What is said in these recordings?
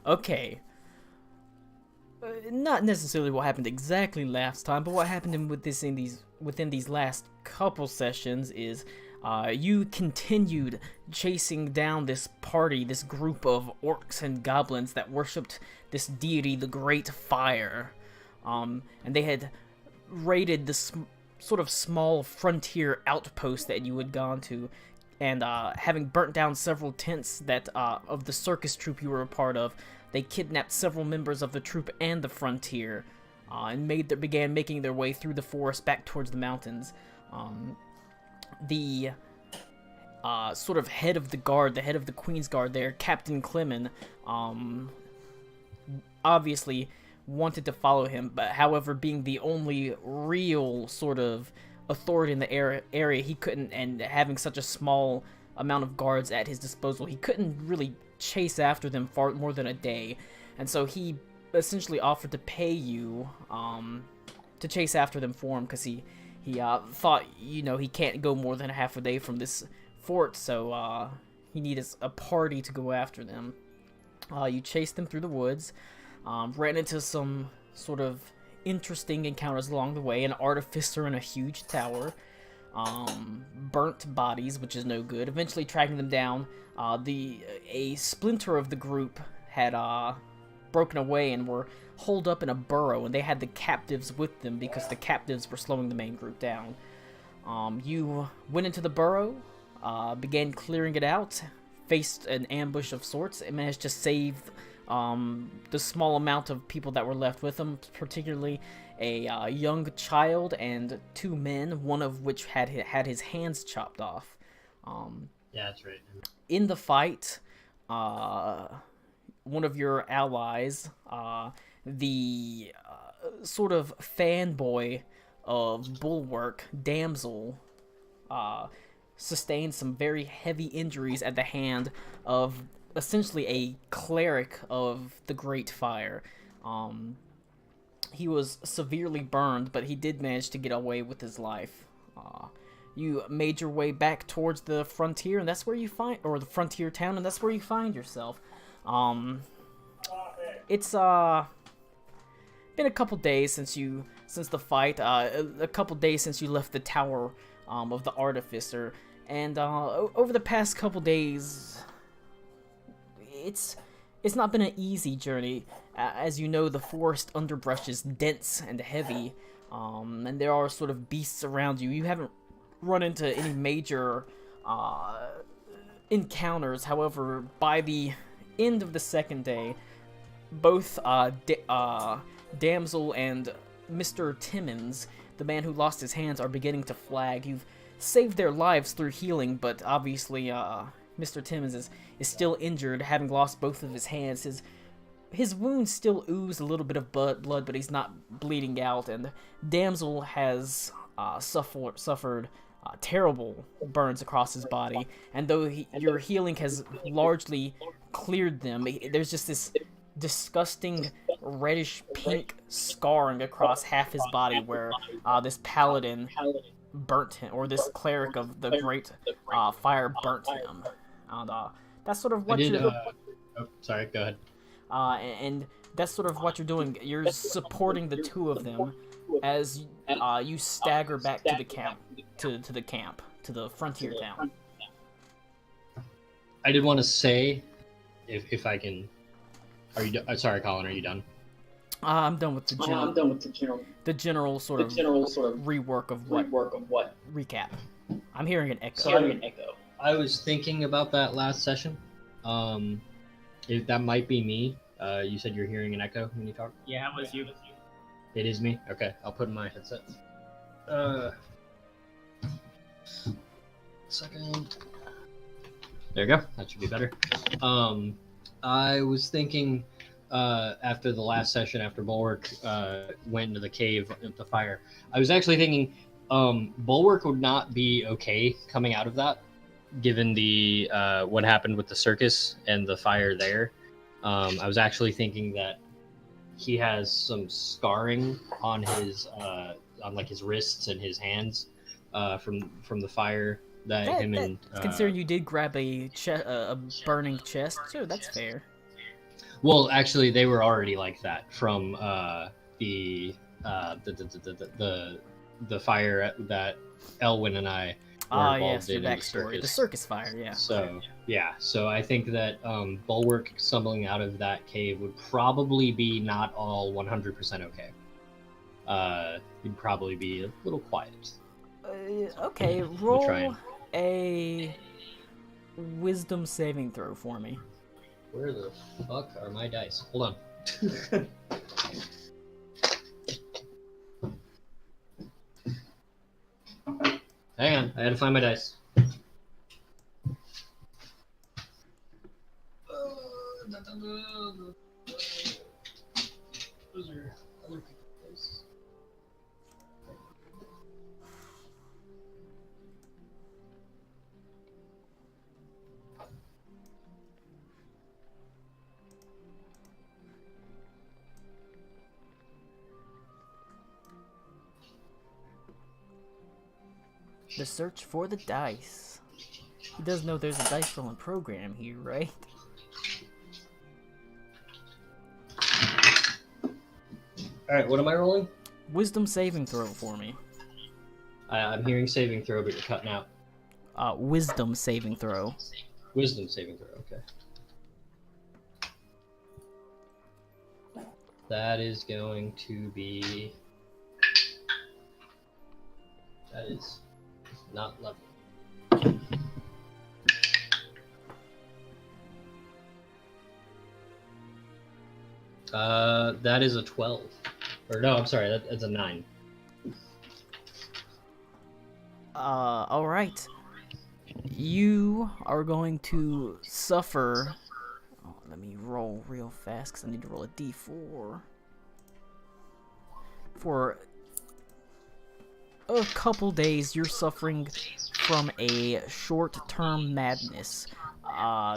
Okay. Not necessarily what happened exactly last time, but what happened within these last couple sessions is you continued chasing down this party, this group of orcs and goblins that worshipped this deity, the Great Fire. And they had raided this sort of small frontier outpost that you had gone to, and having burnt down several tents that of the circus troupe you were a part of, they kidnapped several members of the troop and the frontier, and began making their way through the forest back towards the mountains. The sort of head of the guard, the head of the Queen's Guard there, Captain Clemen, obviously wanted to follow him, but however, being the only real sort of authority in the area, he couldn't, and having such a small amount of guards at his disposal, he couldn't really chase after them for more than a day, and so he essentially offered to pay you to chase after them for him, because he thought, he can't go more than half a day from this fort, so he needs a party to go after them. You chased them through the woods, ran into some sort of interesting encounters along the way, an artificer in a huge tower, burnt bodies, which is no good. Eventually tracking them down, a splinter of the group had broken away and were holed up in a burrow, and they had the captives with them because the captives were slowing the main group down. You went into the burrow, began clearing it out, faced an ambush of sorts, and managed to save the small amount of people that were left with them, particularly a young child and two men, one of which had his hands chopped off. Yeah, that's right. In the fight, one of your allies, the sort of fanboy of Bulwark, Damsel, sustained some very heavy injuries at the hand of essentially a cleric of the Great Fire. He was severely burned, but he did manage to get away with his life. You made your way back towards the frontier, and that's where you find, or the frontier town, and that's where you find yourself. It's been a couple days since the fight. A couple days since you left the tower of the artificer, and over the past couple days, it's not been an easy journey. As you know, the forest underbrush is dense and heavy, and there are sort of beasts around you. You haven't run into any major encounters. However, by the end of the second day, both Damsel and Mr. Timmons, the man who lost his hands, are beginning to flag. You've saved their lives through healing, but obviously Mr. Timmons is still injured, having lost both of his hands. His wounds still ooze a little bit of blood, but he's not bleeding out, and Damsel has suffered terrible burns across his body, and though your healing has largely cleared them, there's just this disgusting reddish pink scarring across half his body where this paladin burnt him, or this cleric of the Great Fire burnt him. And that's sort of what you're... Oh, sorry, go ahead. And that's sort of what you're doing. You're supporting the two of them as you stagger back to the camp, to the frontier town. I did want to say, if I can, are you? Sorry, Colin, are you done? I'm done with the general. The general sort of rework of what? Recap. I'm hearing an echo. I was thinking about that last session. That might be me. You said you're hearing an echo when you talk? Yeah, it was you. It is me? Okay, I'll put in my headset. Second. There you go. That should be better. I was thinking after the last session, after Bulwark went into the cave with the fire, I was actually thinking Bulwark would not be okay coming out of that, given the what happened with the circus and the fire there. I was actually thinking that he has some scarring on his on like his wrists and his hands from the fire that him and considering you did grab a burning chest, so that's fair. Well, actually, they were already like that from the the fire that Elwyn and I were involved Yes, your in the backstory. The circus. circus fire, yeah. So yeah, so I think that Bulwark stumbling out of that cave would probably be not all 100% okay. He'd probably be a little quiet. Okay, We'll try roll and... a wisdom saving throw for me. Where the fuck are my dice? Hold on. Hang on, I had to find my dice. Those are other people's dice. The search for the dice. He does know there's a dice rolling program here, right? Alright, what am I rolling? Wisdom saving throw for me. I'm hearing saving throw, but you're cutting out. Wisdom saving throw. Wisdom saving throw, okay. That is going to be... That is not level. That is a 12. Or no, I'm sorry, that's a 9. Alright. You are going to suffer... Oh, let me roll real fast, because I need to roll a d4. For a couple days, you're suffering from a short-term madness.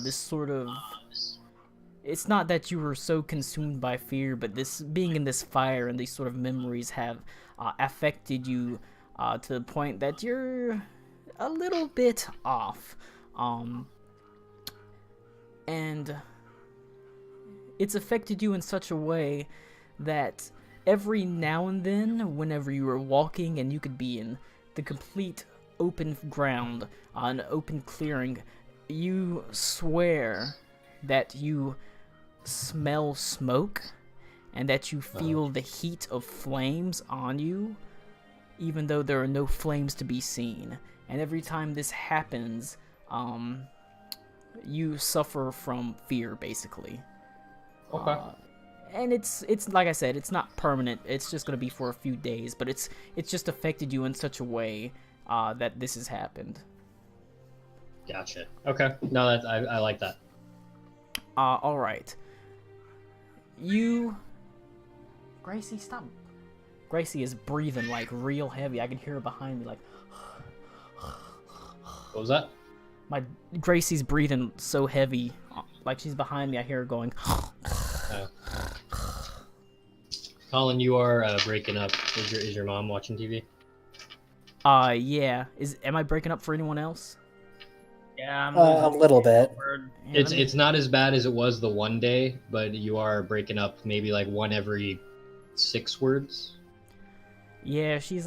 This sort of... It's not that you were so consumed by fear, but this being in this fire and these sort of memories have affected you to the point that you're a little bit off. And it's affected you in such a way that every now and then, whenever you are walking and you could be in the complete open ground, an open clearing, you swear that you smell smoke and that you feel the heat of flames on you, even though there are no flames to be seen. And every time this happens, you suffer from fear, basically. Okay. And it's like I said, it's not permanent. It's just gonna be for a few days, but it's just affected you in such a way that this has happened. Gotcha. Okay. No, I like that. All right. Gracie, stop. Gracie is breathing like real heavy. I can hear her behind me, like. What was that? Gracie's breathing so heavy, like she's behind me. I hear her going. Colin, you are breaking up. Is your mom watching TV? Yeah. Am I breaking up for anyone else? Yeah, I'm A little bit. Yeah, It's not as bad as it was the one day, but you are breaking up maybe like one every 6 words. Yeah, she's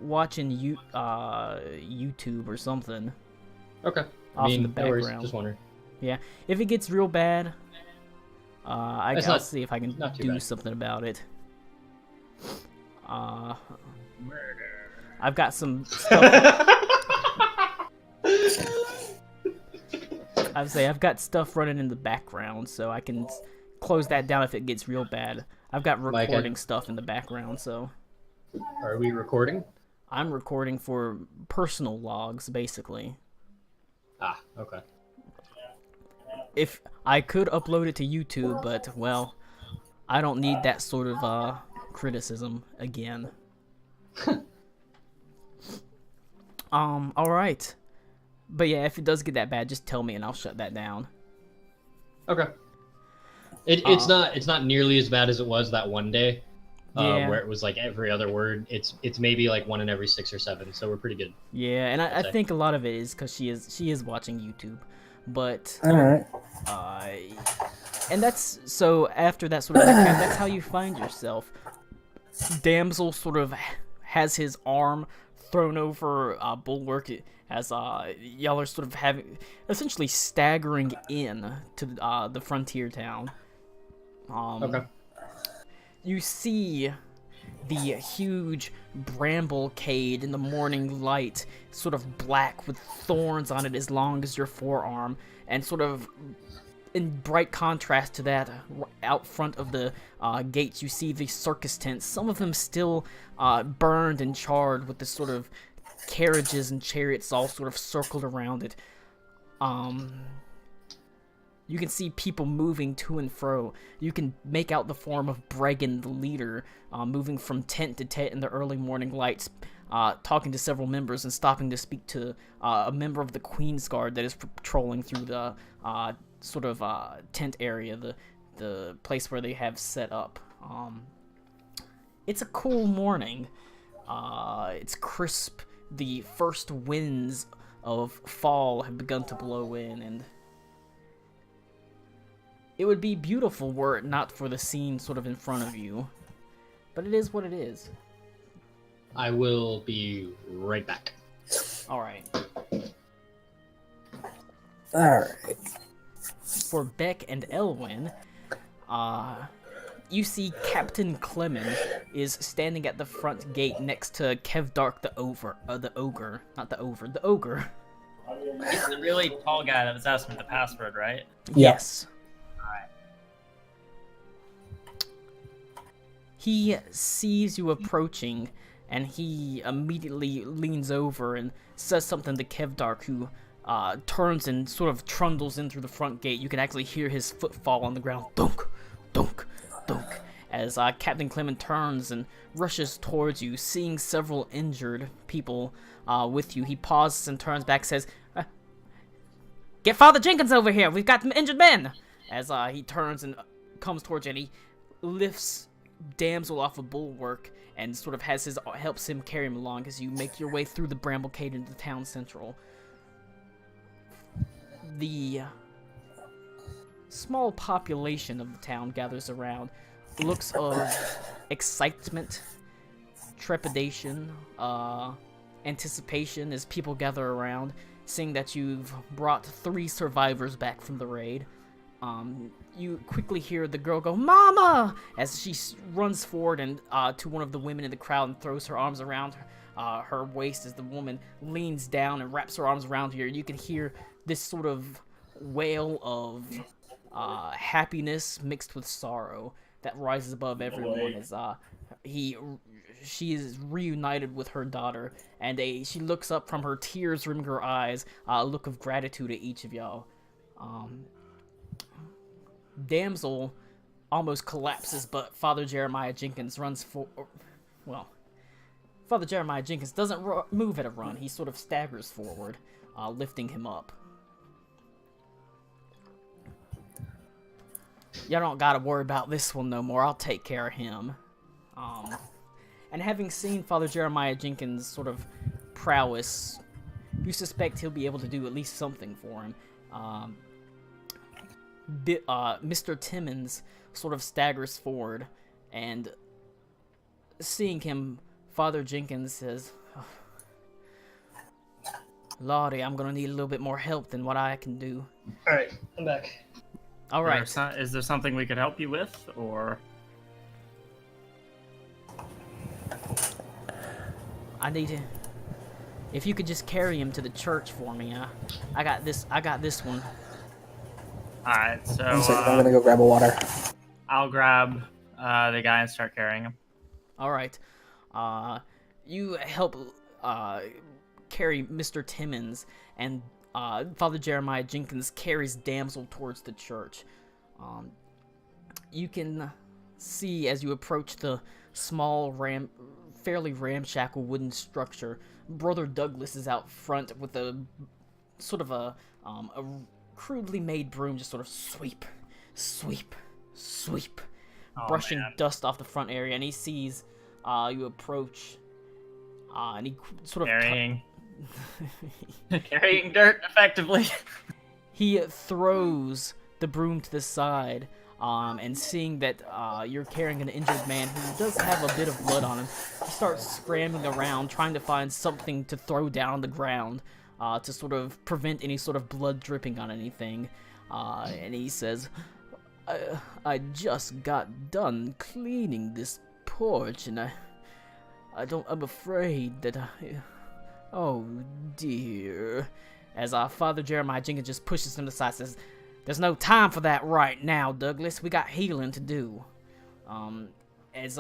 watching YouTube or something. Okay. Off in the no worries. background. Just wondering. Yeah, if it gets real bad, I'll see if I can do bad. something about it. I've got some stuff. I've got stuff running in the background, so I can close that down if it gets real bad. I've got recording stuff in the background, so. Are we recording? I'm recording for personal logs, basically. Ah, okay. If I could upload it to YouTube, but, well, I don't need that sort of criticism again. Alright. But yeah, if it does get that bad, just tell me and I'll shut that down. Okay. It's not nearly as bad as it was that one day, where it was like every other word. It's maybe like 1 in every 6 or 7, so we're pretty good. Yeah, and I think a lot of it is because she is watching YouTube, but All right. And that's so after that sort of recap, that's how you find yourself. Damsel sort of has his arm thrown over Bulwark as y'all are sort of essentially staggering in to the frontier town. Okay. You see the huge bramblecade in the morning light, sort of black with thorns on it as long as your forearm, and sort of in bright contrast to that, out front of the gates, you see the circus tents. Some of them still burned and charred, with the sort of carriages and chariots all sort of circled around it. You can see people moving to and fro. You can make out the form of Bregan, the leader, moving from tent to tent in the early morning lights, talking to several members and stopping to speak to a member of the Queen's Guard that is patrolling through the sort of tent area, the place where they have set up. It's a cool morning. It's crisp. The first winds of fall have begun to blow in, and it would be beautiful were it not for the scene sort of in front of you. But it is what it is. I will be right back. Alright. Alright. For Beck and Elwyn, you see Captain Clement is standing at the front gate next to Kevdark the ogre. Not the over, the ogre. He's the really tall guy that was asking the password, right? Yes. Alright. He sees you approaching, and he immediately leans over and says something to Kevdark, who turns and sort of trundles in through the front gate. You can actually hear his footfall on the ground. Dunk, dunk, dunk. As Captain Clement turns and rushes towards you, seeing several injured people with you. He pauses and turns back, says, "Get Father Jenkins over here! We've got injured men!" As he turns and comes towards you, and he lifts Damsel off a bulwark and sort of helps him carry him along as you make your way through the Bramblecade into the town central. The small population of the town gathers around. Looks of excitement, trepidation, anticipation as people gather around, seeing that you've brought 3 survivors back from the raid. You quickly hear the girl go, "Mama!" as she runs forward and to one of the women in the crowd and throws her arms around her waist as the woman leans down and wraps her arms around her. You can hear this sort of wail of happiness mixed with sorrow that rises above everyone as she is reunited with her daughter, and she looks up from her tears rimming her eyes, a look of gratitude at each of y'all. Damsel almost collapses, but Father Jeremiah Jenkins Father Jeremiah Jenkins doesn't move at a run. He sort of staggers forward, lifting him up. Y'all don't gotta worry about this one no more. I'll take care of him. And having seen Father Jeremiah Jenkins' sort of prowess, you suspect he'll be able to do at least something for him. Mr. Timmons sort of staggers forward, and seeing him, Father Jenkins says, "Lordy, I'm gonna need a little bit more help than what I can do." Alright, I'm back. Alright. Is there something we could help you with, or? I need to... If you could just carry him to the church for me, I got this one. Alright, so One second, I'm gonna go grab a water. I'll grab the guy and start carrying him. Alright. You help carry Mr. Timmons, and Father Jeremiah Jenkins carries Damsel towards the church. You can see as you approach the small, fairly ramshackle wooden structure, Brother Douglas is out front with a sort of a crudely made broom, just sort of sweep, sweep, sweep, brushing dust off the front area, and he sees you approach, and he sort of carrying dirt effectively. He throws the broom to the side, and seeing that you're carrying an injured man who does have a bit of blood on him, he starts scrambling around trying to find something to throw down on the ground to sort of prevent any sort of blood dripping on anything. And he says, I just got done cleaning this porch, and I'm afraid that oh dear. As Father Jeremiah Jenkins just pushes him aside, says, there's no time for that right now, Douglas. We got healing to do. As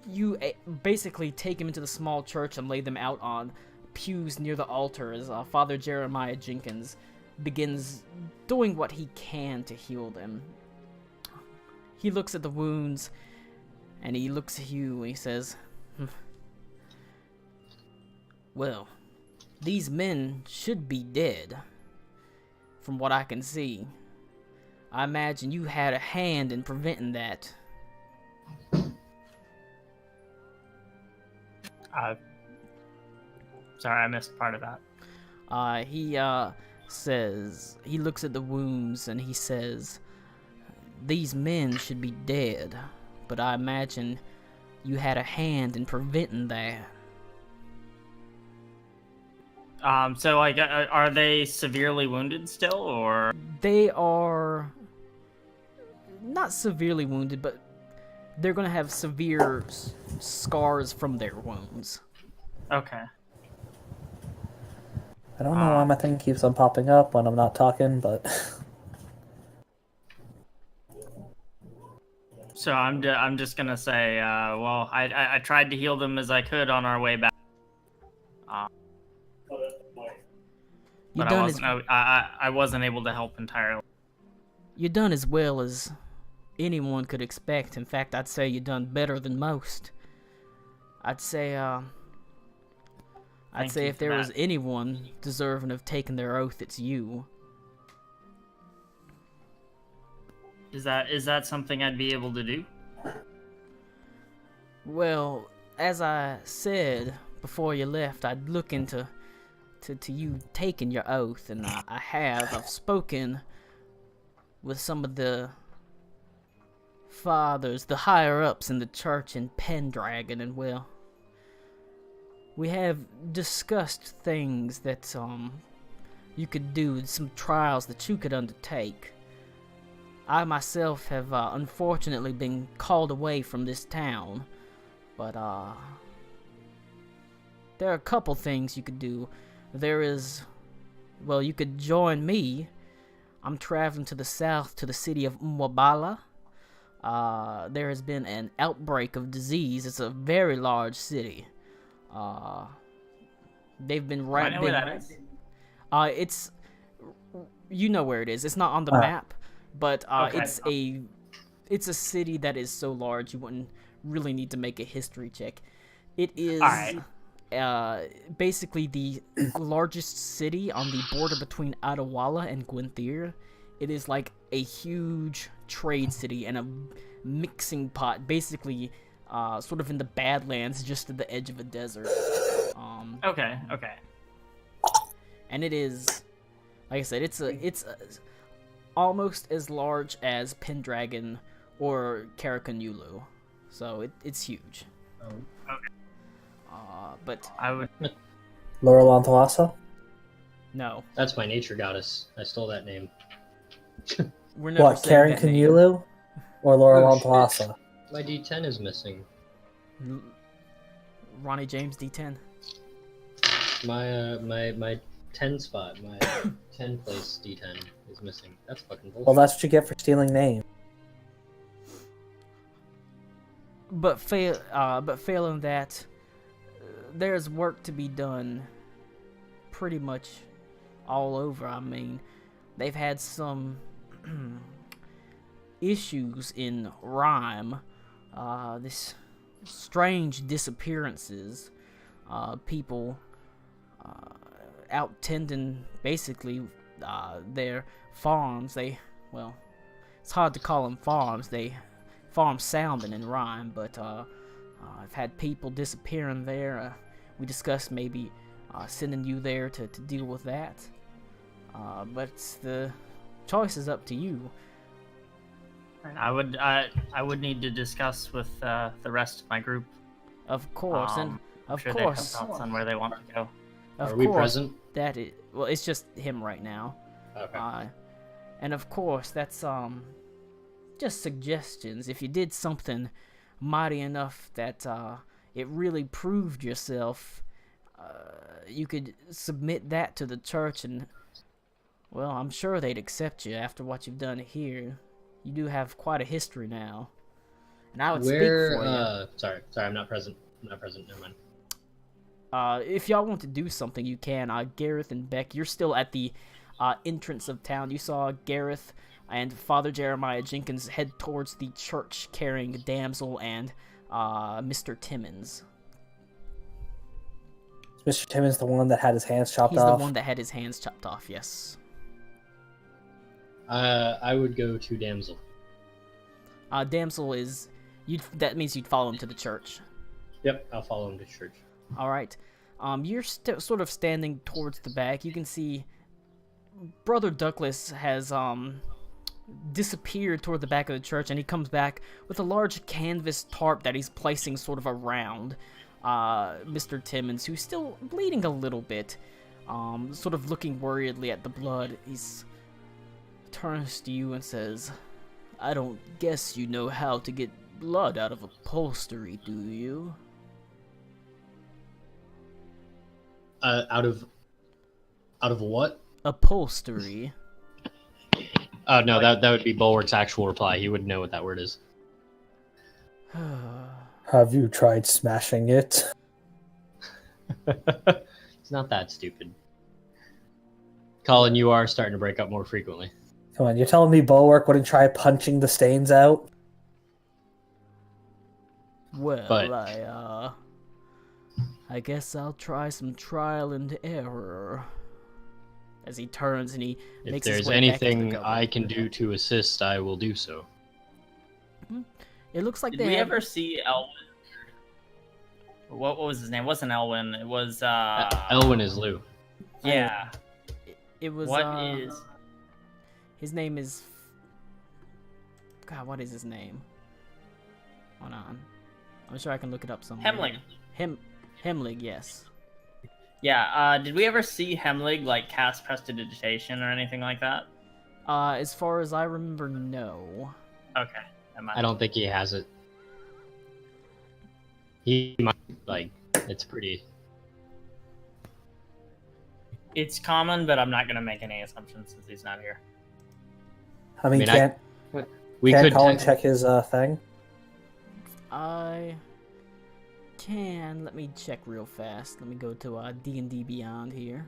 you basically take him into the small church and lay them out on pews near the altar as Father Jeremiah Jenkins begins doing what he can to heal them. He looks at the wounds, and he looks at you, and he says, well, these men should be dead, from what I can see. I imagine you had a hand in preventing that. Sorry, I missed part of that. He says, he looks at the wounds and he says, these men should be dead, but I imagine you had a hand in preventing that. So like, are they severely wounded still, or? They are not severely wounded, but they're gonna have severe scars from their wounds. Okay. I don't know why my thing keeps on popping up when I'm not talking, but So I'm just gonna say, well, I tried to heal them as I could on our way back. But I wasn't able to help entirely. You done as well as anyone could expect. In fact, I'd say you done better than most. I'd say if there was anyone deserving of taking their oath, it's you. Is that something I'd be able to do? Well, as I said before you left, I'd look into you taking your oath, and I have. I've spoken with some of the fathers, the higher-ups in the church in Pendragon, and well, we have discussed things that you could do, some trials that you could undertake. I myself have unfortunately been called away from this town, but there are a couple things you could do. There is, well, you could join me. I'm traveling to the south to the city of Mwabala. There has been an outbreak of disease. It's a very large city. They've been right. I know where that is. It's, you know where it is. It's not on the map, but Okay. it's a city that is so large you wouldn't really need to make a history check. It is basically the largest city on the border between Adawala and Gwenthyr. It is like a huge trade city and a mixing pot, basically sort of in the Badlands, just at the edge of a desert. Okay. And it is, like I said, it's almost as large as Pendragon or Karakanyulu, so it's huge. Okay. But I would. Laurel Antawasa? no, That's my nature goddess. I stole that name. we're never What, saying Karen that name. Kanyulu? Or Laurel Oh, shit. Antawasa? My D10 is missing. Ronnie James D10. My 10 spot, my 10 place D10 is missing. That's fucking bullshit. Well, that's what you get for stealing names. But failing that, there's work to be done pretty much all over. I mean, they've had some issues in Rhyme. This strange disappearances. People out tending basically their farms. It's hard to call them farms. They farm salmon in Rhyme, but I've had people disappearing there. We discussed maybe sending you there to deal with that. But choice is up to you. I would need to discuss with the rest of my group. Of course, and I'm of sure they have course, thoughts on where they want to go. of Are we course, present? that is well. It's just him right now. Okay. And of course, that's just suggestions. If you did something mighty enough that it really proved yourself, you could submit that to the church, and well, I'm sure they'd accept you after what you've done here. You do have quite a history now, and I would speak for you. Sorry, I'm not present. I'm not present. Never mind. If y'all want to do something, you can. Gareth and Beck, you're still at the entrance of town. You saw Gareth and Father Jeremiah Jenkins head towards the church carrying Damsel and Mr. Timmons. Mr. Timmons the one that had his hands chopped He's off? the one that had his hands chopped off, yes. I would go to Damsel. Damsel is... that means you'd follow him to the church. Yep, I'll follow him to church. Alright. You're sort of standing towards the back. You can see Brother Douglas has disappeared toward the back of the church, and he comes back with a large canvas tarp that he's placing sort of around Mr. Timmons, who's still bleeding a little bit, sort of looking worriedly at the blood. He's turns to you and says, "I don't guess you know how to get blood out of upholstery, do you?" Out of what? Upholstery. Oh no, that would be Bulwark's actual reply. He would know what that word is. Have you tried smashing it? It's not that stupid. Colin, you are starting to break up more frequently. Come on, you're telling me Bulwark wouldn't try punching the stains out? Well, But- I guess I'll try some trial and error. As he turns and he If makes his there's way back to the anything governor. I can do to assist, I will do so. It looks like Did they we have... ever see Elwin? What was his name? It wasn't Elwin. It was Elwin is Lou. Yeah. It was What is? his name is... God, what is his name? Hold on. I'm sure I can look it up somewhere. Hemling. Hemlig, yes. Yeah. Did we ever see Hemlig like cast prestidigitation or anything like that? As far as I remember, no. Okay. Never mind. I don't think he has it. He might, like, it's pretty... It's common, but I'm not gonna make any assumptions since he's not here. I mean, I mean, can't We can't could Colin tech- check his thing? I can... Let me check real fast. Let me go to D&D Beyond here.